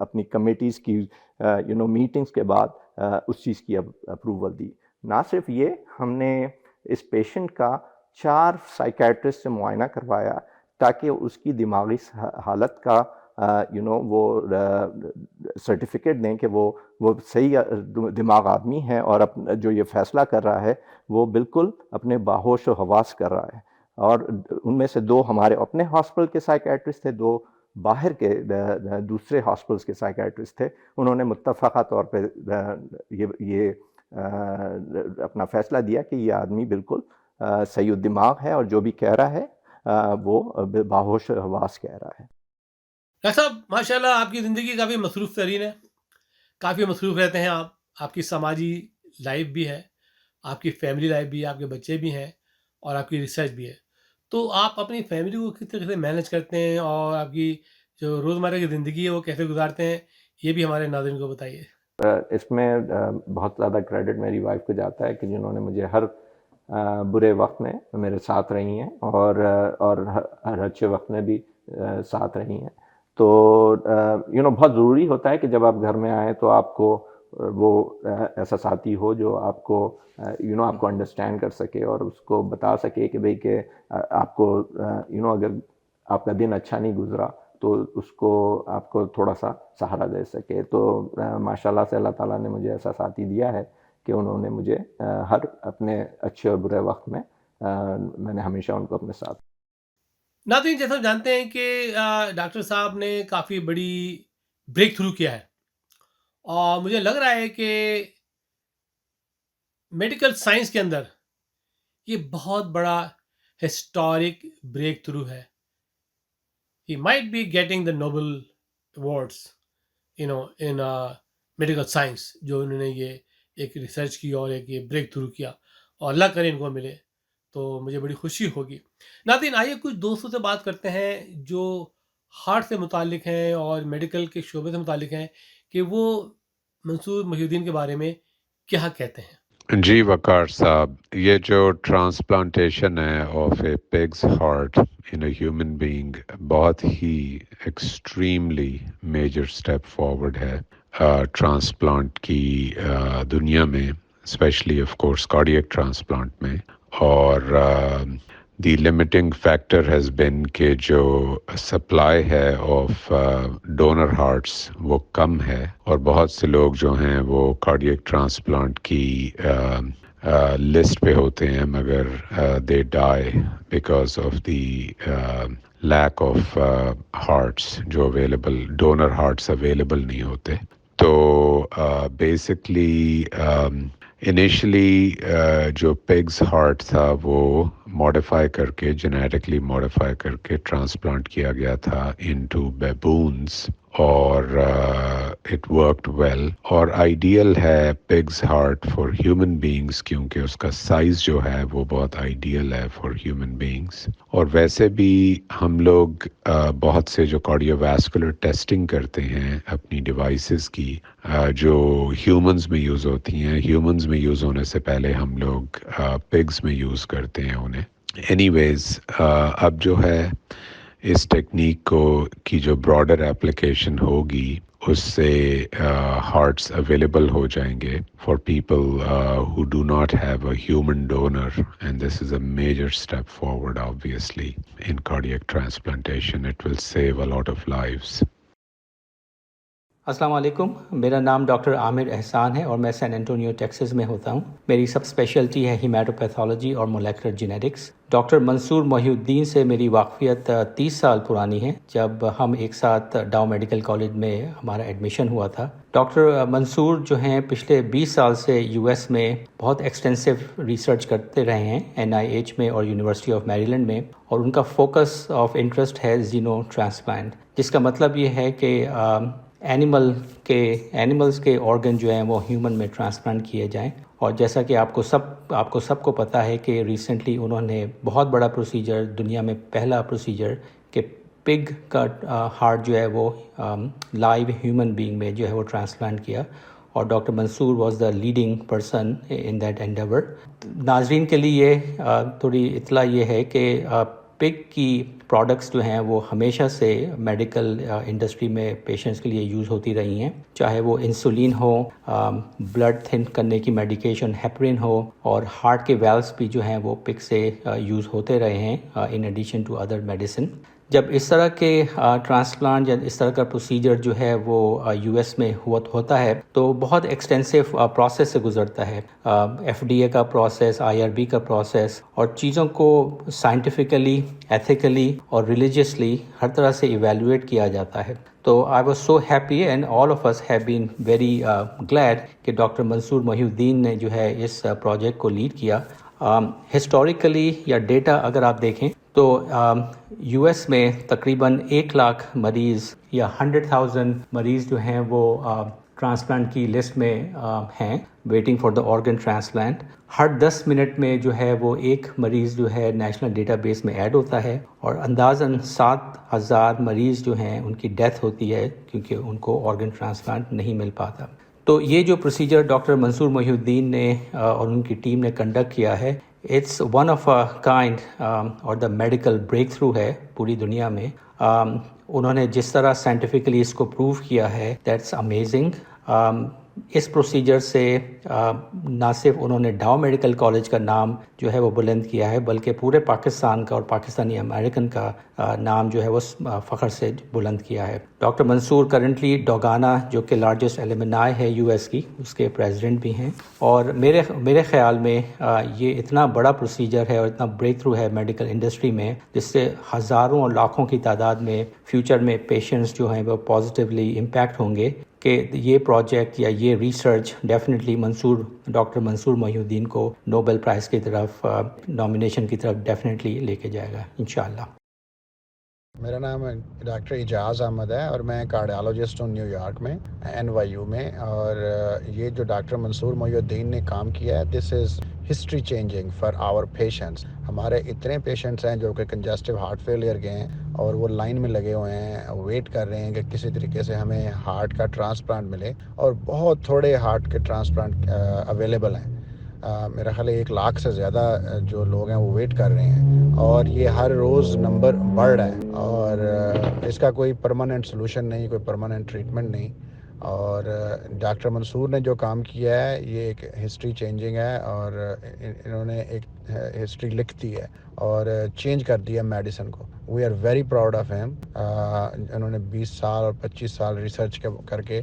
اپنی کمیٹیز کی میٹنگز کے بعد اس چیز کی اپروول دی. نہ صرف یہ، ہم نے اس پیشنٹ کا 4 سائیکیٹرسٹ سے معائنہ کروایا تاکہ اس کی دماغی حالت کا وہ سرٹیفکیٹ دیں کہ وہ صحیح دماغ آدمی ہے اور جو یہ فیصلہ کر رہا ہے وہ بالکل اپنے باہوش و حواس کر رہا ہے. اور ان میں سے 2 ہمارے اپنے ہاسپٹل کے سائیکیٹرسٹ تھے، 2 باہر کے دوسرے ہاسپٹلس کے سائیکیٹرسٹ تھے. انہوں نے متفقہ طور پہ یہ اپنا فیصلہ دیا کہ یہ آدمی بالکل صحیح الدماغ ہے اور جو بھی کہہ رہا ہے وہ باہوش حواس کہہ رہا ہے. ڈاکٹر صاحب ماشاء اللہ آپ کی زندگی کافی مصروف ترین ہے، کافی مصروف رہتے ہیں آپ کی سماجی لائف بھی ہے، آپ کی فیملی لائف بھی ہے، آپ کے بچے بھی ہیں اور آپ کی ریسرچ بھی ہے. تو آپ اپنی فیملی کو کس طریقے سے مینیج کرتے ہیں اور آپ کی جو روزمرہ کی زندگی ہے وہ کیسے گزارتے ہیں، یہ بھی ہمارے ناظرین کو بتائیے. اس میں بہت زیادہ کریڈٹ میری وائف کو جاتا ہے کہ جنہوں نے مجھے ہر برے وقت میں میرے ساتھ رہی ہیں اور ہر اچھے وقت میں بھی ساتھ رہی ہیں. تو بہت ضروری ہوتا ہے کہ جب آپ گھر میں آئیں تو آپ کو وہ ایسا ساتھی ہو جو آپ کو آپ کو انڈرسٹینڈ کر سکے اور اس کو بتا سکے کہ بھئی کہ آپ کو اگر آپ کا دن اچھا نہیں گزرا تو اس کو آپ کو تھوڑا سا سہارا دے سکے. تو ماشاء اللہ سے اللہ تعالیٰ نے مجھے ایسا ساتھی دیا ہے کہ انہوں نے مجھے ہر اپنے اچھے اور برے وقت میں نے ہمیشہ ان کو اپنے ساتھ. ناظرین جیسا جانتے ہیں کہ ڈاکٹر صاحب نے کافی بڑی بریک تھرو کیا ہے اور مجھے لگ رہا ہے کہ میڈیکل سائنس کے اندر یہ بہت بڑا ہسٹورک بریک تھرو ہے. He might be getting the Nobel awards in medical science جو انہوں نے یہ ایک ریسرچ کی اور ایک یہ بریک تھرو کیا اور اللہ کرے ان کو ملے تو مجھے بڑی خوشی ہوگی. ناظرین آئیے کچھ دوستوں سے بات کرتے ہیں جو ہارٹ سے متعلق ہیں اور میڈیکل کے شعبے سے متعلق ہیں کہ وہ منصور محی الدین کے بارے میں کیا کہتے ہیں. جی وقار صاحب، یہ جو ٹرانسپلانٹیشن ہے of a pig's heart in a human being بہت ہی ایکسٹریملی میجر سٹیپ فارورڈ ہے ٹرانسپلانٹ کی دنیا میں، especially of course cardiac transplant میں. اور the limiting factor has been کہ جو سپلائی ہے آف ڈونر ہارٹس وہ کم ہے اور بہت سے لوگ جو ہیں وہ کارڈیک ٹرانسپلانٹ کی لسٹ پہ ہوتے ہیں مگر they die because of the lack of hearts جو اویلیبل ڈونر ہارٹس اویلیبل نہیں ہوتے. تو بیسکلی انیشلی جو پگز ہارٹ تھا وہ ماڈیفائی کر کے جینیٹکلی ماڈیفائی کر کے ٹرانسپلانٹ کیا گیا تھا انٹو بیبونز اور اٹ ورکڈ ویل. اور آئیڈیل ہے pigs heart for human beings کیونکہ اس کا سائز جو ہے وہ بہت آئیڈیل ہے فار ہیومن بینگس. اور ویسے بھی ہم لوگ بہت سے جو کارڈیو ویسکولر ٹیسٹنگ کرتے ہیں اپنی ڈیوائسز کی جو ہیومنز میں یوز ہوتی ہیں، ہیومنز میں یوز ہونے سے پہلے ہم لوگ پگز میں یوز کرتے ہیں انہیں. اینی ویز اب جو ہے اس ٹیکنیک کی جو براڈر اپلیکیشن ہوگی اس سے ہارٹس اویلیبل ہو جائیں گے for people who do not have a human donor, and this is a major step forward obviously in cardiac transplantation. It will save a lot of lives. السلام علیکم، میرا نام doctor عامر احسان ہے اور میں سین انٹونیو ٹیکسس میں ہوتا ہوں. میری سب اسپیشلٹی ہے ہیمیٹوپیتھولوجی اور مولیکولر جینیٹکس. ڈاکٹر منصور محی الدین سے میری واقفیت 30 سال پرانی ہے جب ہم ایک ساتھ ڈاؤ میڈیکل کالج میں ہمارا ایڈمیشن ہوا تھا. ڈاکٹر منصور جو ہیں پچھلے 20 سال سے یو ایس میں بہت ایکسٹینسو ریسرچ کرتے رہے ہیں NIH میں اور یونیورسٹی آف میریلینڈ میں، اور ان کا فوکس آف انٹرسٹ ہے زینو ٹرانسپلانٹ، جس کا مطلب یہ ہے کہ اینیملز کے آرگن جو ہیں وہ ہیومن میں ٹرانسپلانٹ کیے جائیں. اور جیسا کہ آپ کو سب کو پتہ ہے کہ ریسنٹلی انہوں نے بہت بڑا پروسیجر، دنیا میں پہلا پروسیجر کہ پگ کا ہارٹ جو ہے وہ لائیو ہیومن بینگ میں جو ہے وہ ٹرانسپلانٹ کیا، اور doctor Mansoor was the leading person in that endeavour. ناظرین کے لیے تھوڑی اطلاع یہ ہے کہ پگ کی پروڈکٹس جو ہیں وہ ہمیشہ سے میڈیکل انڈسٹری میں پیشنٹس کے لیے یوز ہوتی رہی ہیں، چاہے وہ انسولین ہو، بلڈ تھن کرنے کی میڈیکیشن ہیپرین ہو، اور ہارٹ کے ویلوز بھی جو ہیں وہ پگ سے یوز ہوتے رہے ہیں in addition to other medicine. جب اس طرح کے ٹرانسپلانٹ یا اس طرح کا پروسیجر جو ہے وہ یو ایس میں ہوتا ہے تو بہت ایکسٹینسو پروسیس سے گزرتا ہے، FDA کا پروسیس، IRB کا پروسیس، اور چیزوں کو سائنٹیفکلی، ایتھیکلی اور ریلیجیسلی ہر طرح سے ایویلویٹ کیا جاتا ہے. تو I was so happy and all of us have been very glad کہ ڈاکٹر منصور محی الدین نے جو ہے اس پروجیکٹ کو لیڈ کیا. ہسٹوریکلی یا ڈیٹا اگر آپ دیکھیں تو یو ایس میں تقریباً 1 لاکھ مریض یا 100,000 مریض جو ہیں وہ ٹرانسپلانٹ کی لسٹ میں ہیں waiting for the organ transplant. Hare 10 minute میں جو ہے وہ ایک مریض جو ہے نیشنل ڈیٹا بیس میں ایڈ ہوتا ہے، اور اندازاً 7,000 مریض جو ہیں ان کی ڈیتھ ہوتی ہے کیونکہ ان کو آرگن ٹرانسپلانٹ نہیں مل پاتا. تو یہ جو پروسیجر ڈاکٹر منصور محی الدین نے اور ان کی ٹیم نے کنڈکٹ کیا ہے، it's one of a kind اور دا میڈیکل بریک تھرو ہے پوری دنیا میں. انہوں نے جس طرح سائنٹیفکلی اس کو پروو کیا ہے دیٹس امیزنگ. اس پروسیجر سے نہ صرف انہوں نے ڈاؤ میڈیکل کالج کا نام جو ہے وہ بلند کیا ہے بلکہ پورے پاکستان کا اور پاکستانی امریکن کا نام جو ہے وہ فخر سے بلند کیا ہے. ڈاکٹر منصور کرنٹلی ڈوگانا جو کہ لارجسٹ ایلیمنائی ہے یو ایس کی، اس کے پریزیڈنٹ بھی ہیں. اور میرے خیال میں یہ اتنا بڑا پروسیجر ہے اور اتنا بریک تھرو ہے میڈیکل انڈسٹری میں، جس سے ہزاروں اور لاکھوں کی تعداد میں فیوچر میں پیشنٹس جو ہیں وہ پازیٹیولی امپیکٹ ہوں گے کہ یہ پروجیکٹ یا یہ ریسرچ ڈیفینیٹلی ڈاکٹر منصور محی الدین کو نوبل پرائز کی طرف نامینیشن کی طرف ڈیفینیٹلی لے کے جائے گا انشاءاللہ. میرا نام ڈاکٹر اعجاز احمد ہے اور میں کارڈیالوجسٹ ہوں نیو یارک میں NYU میں. اور یہ جو ڈاکٹر منصور محی الدین نے کام کیا ہے this is history changing for our patients. ہمارے اتنے پیشنٹس ہیں جو کہ کنجسٹو ہارٹ فیلئر کے ہیں اور وہ لائن میں لگے ہوئے ہیں، ویٹ کر رہے ہیں کہ کسی طریقے سے ہمیں ہارٹ کا ٹرانسپلانٹ ملے، اور بہت تھوڑے ہارٹ کے ٹرانسپلانٹ اویلیبل ہیں. میرا خیال ہے 1 لاکھ سے زیادہ جو لوگ ہیں وہ ویٹ کر رہے ہیں، اور یہ ہر روز نمبر بڑھ رہا ہے، اور اس کا کوئی پرماننٹ سلوشن نہیں، کوئی پرماننٹ ٹریٹمنٹ نہیں. اور ڈاکٹر منصور نے جو کام کیا ہے یہ ایک ہسٹری چینجنگ ہے، اور انہوں نے ایک ہسٹری لکھ دی ہے اور چینج کر دیا میڈیسن کو. We are very proud of him. انہوں نے 20 سال اور 25 سال ریسرچ کر کے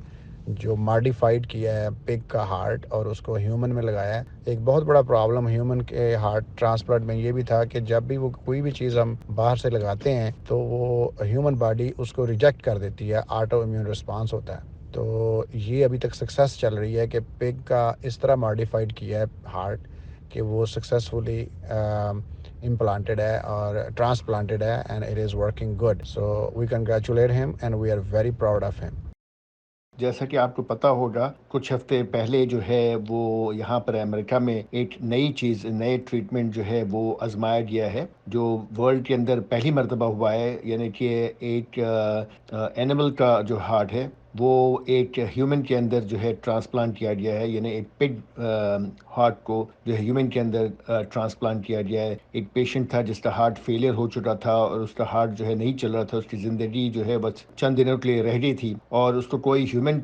جو ماڈیفائڈ کیا ہے پگ کا ہارٹ اور اس کو ہیومن میں لگایا ہے. ایک بہت بڑا پرابلم ہیومن کے ہارٹ ٹرانسپلانٹ میں یہ بھی تھا کہ جب بھی وہ کوئی بھی چیز ہم باہر سے لگاتے ہیں تو وہ ہیومن باڈی اس کو ریجیکٹ کر دیتی ہے, آٹو امیون رسپانس ہوتا ہے. تو یہ ابھی تک سکسیس چل رہی ہے کہ پگ کا اس طرح ماڈیفائڈ کیا ہے ہارٹ کہ وہ سکسیزفلی امپلانٹڈ ہے اور ٹرانسپلانٹڈ ہے, and it is working good. So we congratulate him and we are very proud of him. جیسا کہ آپ کو پتہ ہوگا کچھ ہفتے پہلے جو ہے وہ یہاں پر امریکہ میں ایک نئے ٹریٹمنٹ جو ہے وہ آزمایا گیا ہے جو ورلڈ کے اندر پہلی مرتبہ ہوا ہے, یعنی کہ ایک اینیمل کا جو ہارٹ ہے وہ ایک ہیومن کے اندر جو ہے ٹرانسپلانٹ کیا گیا ہے, یعنی ایک پگ ہارٹ کو جو ہے ہیومن کے اندر ٹرانسپلانٹ کیا گیا ہے. ایک پیشنٹ تھا جس کا ہارٹ فیلئر ہو چکا تھا اور اس کا ہارٹ جو ہے نہیں چل رہا تھا, اس کی زندگی جو ہے بس چند دنوں کے لیے رہ گئی تھی اور اس کو کوئی ہیومن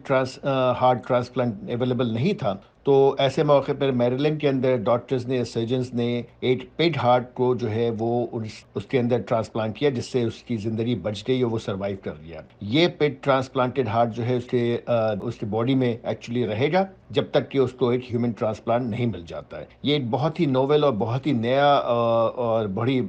ہارٹ ٹرانسپلانٹ اویلیبل نہیں تھا. تو ایسے موقع پر میریلینڈ کے اندر ڈاکٹرز نے, سرجنز نے ایک پگ ہارٹ کو جو ہے وہ اس کے اندر ٹرانسپلانٹ کیا جس سے اس کی زندگی بچ گئی اور وہ سروائیو کر گیا. یہ پگ ٹرانسپلانٹڈ ہارٹ جو ہے اس کے باڈی میں ایکچولی رہے گا جب تک کہ اس کو ایک ہیومن ٹرانسپلانٹ نہیں مل جاتا ہے. یہ ایک بہت ہی نوول اور بہت ہی نیا اور بڑی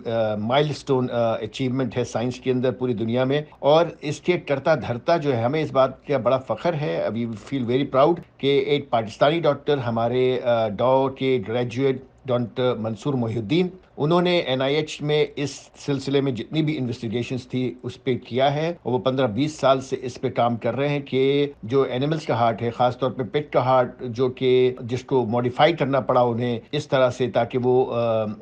مائل سٹون اچیومنٹ ہے سائنس کے اندر پوری دنیا میں, اور اس کے کرتا دھرتا جو ہے ہمیں اس بات کا بڑا فخر ہے. ابھی فیل ویری پراؤڈ کہ ایک پاکستانی ڈاکٹر ہمارے ڈاؤ کے گریجویٹ ڈاکٹر منصور محی الدین, انہوں نے NIH میں اس سلسلے میں جتنی بھی انویسٹیگیشنز تھی اس پہ کیا ہے, اور وہ 15-20 سال سے اس پہ کام کر رہے ہیں کہ جو اینیملز کا ہارٹ ہے, خاص طور پہ پگ کا ہارٹ جو کہ جس کو ماڈیفائی کرنا پڑا انہیں اس طرح سے تاکہ وہ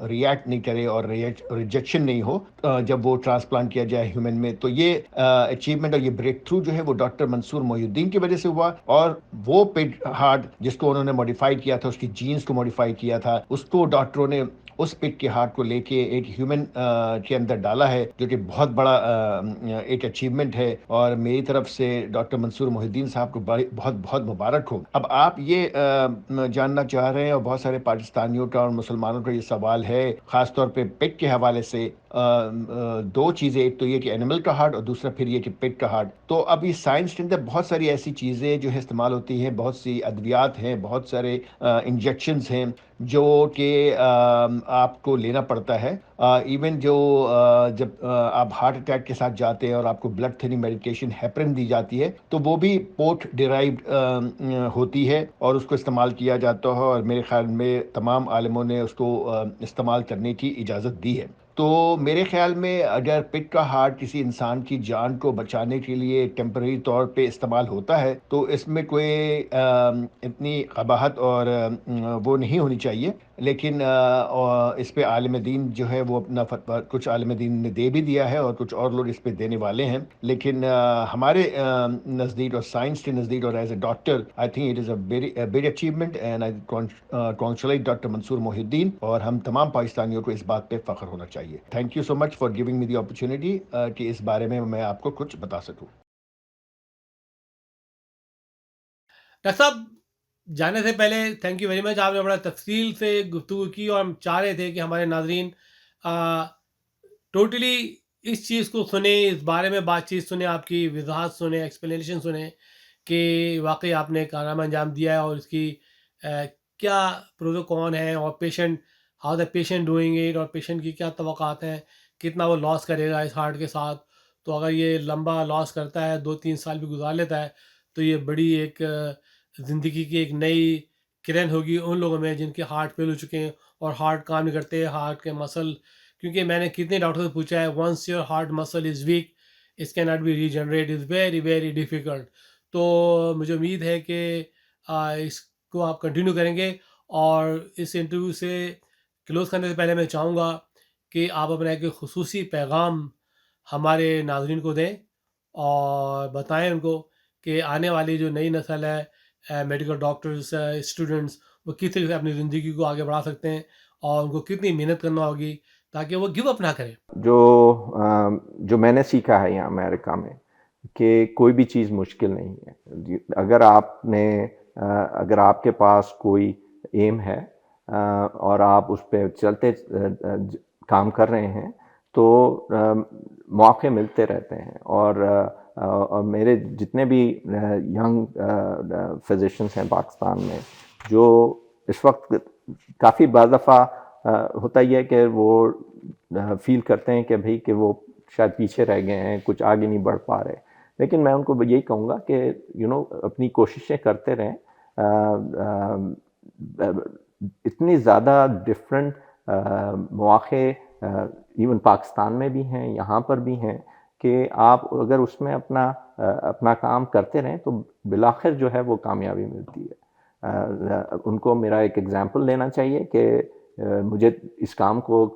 ریئیکٹ نہیں کرے اور ریجیکشن نہیں ہو جب وہ ٹرانسپلانٹ کیا جائے ہیومن میں. تو یہ اچیومنٹ اور یہ بریک تھرو جو ہے وہ ڈاکٹر منصور محی الدین کی وجہ سے ہوا, اور وہ پگ ہارٹ جس کو انہوں نے ماڈیفائی کیا تھا, اس کی جینز کو ماڈیفائی کیا تھا, اس کو ڈاکٹروں نے اس پگ کے ہارٹ کو لے کے ایک ہیومن کے اندر ڈالا ہے, جو کہ بہت بڑا ایک اچیومنٹ ہے. اور میری طرف سے ڈاکٹر منصور محی الدین صاحب کو بہت بہت مبارک ہو. اب آپ یہ جاننا چاہ رہے ہیں اور بہت سارے پاکستانیوں کا اور مسلمانوں کا یہ سوال ہے خاص طور پہ پگ کے حوالے سے, دو چیزیں, ایک تو یہ کہ اینیمل کا ہارٹ اور دوسرا پھر یہ کہ پگ کا ہارٹ. تو اب اس سائنس کے اندر بہت ساری ایسی چیزیں جو ہے استعمال ہوتی ہیں, بہت سی ادویات ہیں, بہت سارے انجیکشنز ہیں جو کہ آپ کو لینا پڑتا ہے. ایون جو جب آپ ہارٹ اٹیک کے ساتھ جاتے ہیں اور آپ کو بلڈ تھننگ میڈیکیشن ہیپرن دی جاتی ہے تو وہ بھی پورٹ ڈیرائیوڈ ہوتی ہے اور اس کو استعمال کیا جاتا ہے, اور میرے خیال میں تمام عالموں نے اس کو استعمال کرنے کی اجازت دی ہے. تو میرے خیال میں اگر پگ کا ہارٹ کسی انسان کی جان کو بچانے کے لیے ٹیمپرری طور پہ استعمال ہوتا ہے تو اس میں کوئی اتنی قباحت اور وہ نہیں ہونی چاہیے, لیکن اس پہ عالم دین جو ہے وہ اپنا فتویٰ کچھ عالم دین نے دے بھی دیا ہے اور کچھ اور لوگ اس پہ دینے والے ہیں. لیکن ہمارے نزدیک اور سائنس کے نزدیک اور as a doctor I think it is a big achievement, and I congratulate doctor Mansoor Mohiuddin, اور ہم تمام پاکستانیوں کو اس بات پہ فخر ہونا چاہیے. Thank you so much for giving me the opportunity کہ اس بارے میں آپ کو کچھ بتا سکوں. ڈاکٹر صاحب جانے سے پہلے تھینک یو ویری مچ, آپ نے بڑا تفصیل سے گفتگو کی اور ہم چاہ رہے تھے کہ ہمارے ناظرین ٹوٹلی اس چیز کو سنیں, اس بارے میں بات چیت سنیں, آپ کی وضاحت سنیں, ایکسپلینیشن سنیں کہ واقعی آپ نے کارنامہ انجام دیا ہے اور اس کی کیا پروز و کون ہے, اور patient how the patient doing it, اور پیشنٹ کی کیا توقعات ہیں, کتنا وہ لاس کرے گا اس ہارٹ کے ساتھ. تو اگر یہ لمبا لاس کرتا ہے, 2-3 سال بھی گزار لیتا ہے, تو یہ بڑی ایک زندگی کی ایک نئی کرن ہوگی ان لوگوں میں جن کے ہارٹ فیل ہو چکے ہیں اور ہارٹ کام نہیں کرتے, ہارٹ کے مسل, کیونکہ میں نے کتنے ڈاکٹر سے پوچھا ہے, once your heart muscle is weak it can not be regenerate, is very very difficult. تو مجھے امید ہے کہ اس کو آپ کنٹینیو کریں گے. اور اس انٹرویو سے کلوز کرنے سے پہلے میں چاہوں گا کہ آپ اپنا ایک خصوصی پیغام ہمارے ناظرین کو دیں اور بتائیں ان کو کہ آنے والی جو نئی نسل ہے میڈیکل ڈاکٹرز, اسٹوڈنٹس, وہ کس طریقے سے اپنی زندگی کو آگے بڑھا سکتے ہیں اور ان کو کتنی محنت کرنا ہوگی تاکہ وہ گیو اپ نہ کریں. جو میں نے سیکھا ہے یہاں امریکہ میں کہ کوئی بھی چیز مشکل نہیں ہے. اگر آپ کے پاس کوئی ایم ہے اور آپ اس پہ چلتے کام کر رہے ہیں تو موقع ملتے رہتے ہیں. اور اور میرے جتنے بھی ینگ فزیشنس ہیں پاکستان میں، جو اس وقت کافی بعض دفعہ ہوتا ہی ہے کہ وہ فیل کرتے ہیں کہ بھئی کہ وہ شاید پیچھے رہ گئے ہیں، کچھ آگے نہیں بڑھ پا رہے، لیکن میں ان کو یہی کہوں گا کہ اپنی کوششیں کرتے رہیں. اتنی زیادہ ڈفرینٹ مواقع ایون پاکستان میں بھی ہیں، یہاں پر بھی ہیں، کہ آپ اگر اس میں اپنا کام کرتے رہیں تو بالآخر جو ہے وہ کامیابی ملتی ہے. ان کو میرا ایک ایگزامپل لینا چاہیے کہ مجھے اس کام کو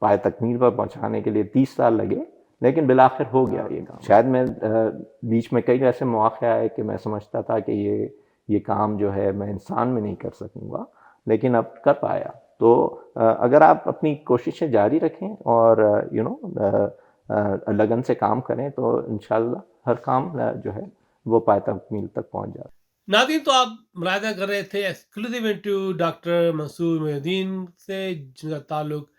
پائے تکمیل پر پہنچانے کے لیے 30 سال لگے، لیکن بالآخر ہو گیا یہ کام. شاید میں بیچ میں کئی ایسے مواقع آئے کہ میں سمجھتا تھا کہ یہ کام جو ہے میں انسان میں نہیں کر سکوں گا، لیکن اب کر پایا. تو اگر آپ اپنی کوششیں جاری رکھیں اور لگن سے کام کریں تو انشاءاللہ ہر کام جو ہے وہ پائے تکمیل تک پہنچ جاتا ہے. ناظرین، تو آپ ملاحظہ کر رہے تھے ایکسکلوسیو انٹرویو ڈاکٹر منصور محی الدین سے، جن کا تعلق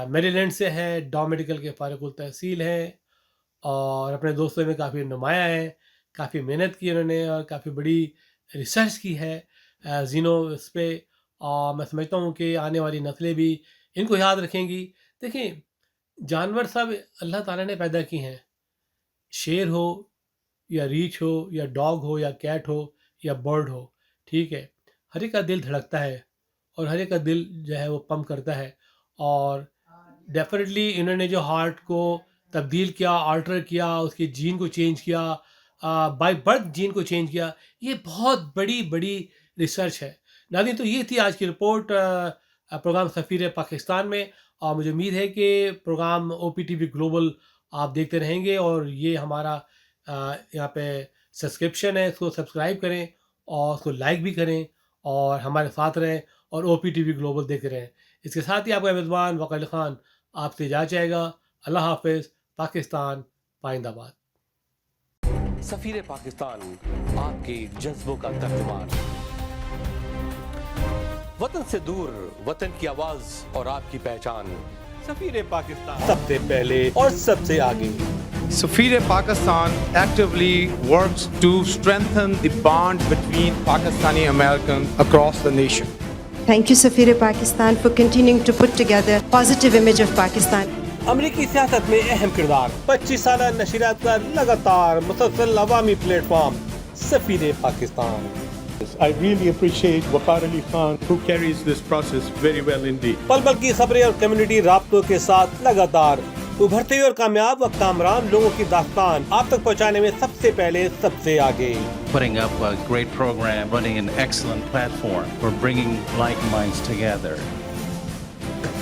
میری لینڈ سے ہے، ڈاؤ میڈیکل کے فارغ التحصیل ہیں اور اپنے دوستوں میں کافی نمایاں ہیں. کافی محنت کی انہوں نے اور کافی بڑی ریسرچ کی ہے زینو اس پہ، اور میں سمجھتا ہوں کہ آنے والی نسلیں بھی ان کو یاد رکھیں گی. دیکھیں، جانور سب اللہ تعالیٰ نے پیدا کی ہیں، شیر ہو یا ریچھ ہو یا ڈاگ ہو یا کیٹ ہو یا برڈ ہو، ٹھیک ہے، ہر ایک کا دل دھڑکتا ہے اور ہر ایک کا دل جو ہے وہ پمپ کرتا ہے. اور ڈیفینیٹلی انہوں نے جو ہارٹ کو تبدیل کیا، آلٹر کیا، اس کے جین کو چینج کیا، بائی برتھ جین کو چینج کیا، یہ بہت بڑی ریسرچ ہے. ناظرین، تو یہ تھی آج کی رپورٹ پروگرام سفیر پاکستان میں، اور مجھے امید ہے کہ پروگرام OPTV گلوبل آپ دیکھتے رہیں گے، اور یہ ہمارا یہاں پہ سبسکرپشن ہے، اس کو سبسکرائب کریں اور اس کو لائک بھی کریں اور ہمارے ساتھ رہیں اور OPTV گلوبل دیکھتے رہیں. اس کے ساتھ ہی آپ کا میزبان وقار علی خان آپ سے اجازت چاہے گا. اللہ حافظ. پاکستان پائندہ باد. سفیر پاکستان آپ کے جذبوں کا ترجمان، وطن سے دور، وطن کی آواز اور آپ کی پہچان. سفیر پاکستان سب سے پہلے اور سب سے آگے. Safir Pakistan actively works to strengthen the bond between Pakistani Americans across the nation. Thank you, Safir Pakistan, for continuing to put together a positive image of Pakistan. امریکی سیاست میں اہم کردار، 25 سالہ نشریات کا لگاتار مسلسل عوامی پلیٹ فارم سفیر Pakistan. I really appreciate Waqar Ali Khan, who carries this process very well indeed. پل پل کی خبریں اور کمیونٹی رابطوں کے ساتھ لگاتار ابھرتے ہوئے اور کامیاب و کامران لوگوں کی داستان آپ تک پہنچانے میں سب سے پہلے سب سے آگے. Putting up a great program, running an excellent platform for bringing like minds together.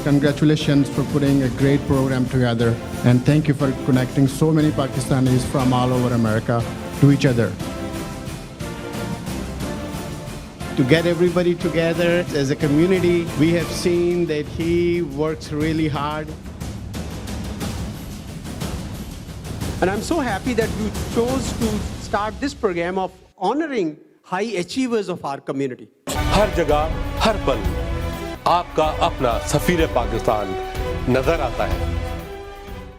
Congratulations for putting a great program together, and thank you for connecting so many Pakistanis from all over America to each other. To get everybody together as a community, we have seen that he works really hard. And I'm so happy that you chose to start this program of honoring high achievers of our community. ہر جگہ ہر پل آپ کا اپنا سفیر پاکستان نظر آتا ہے.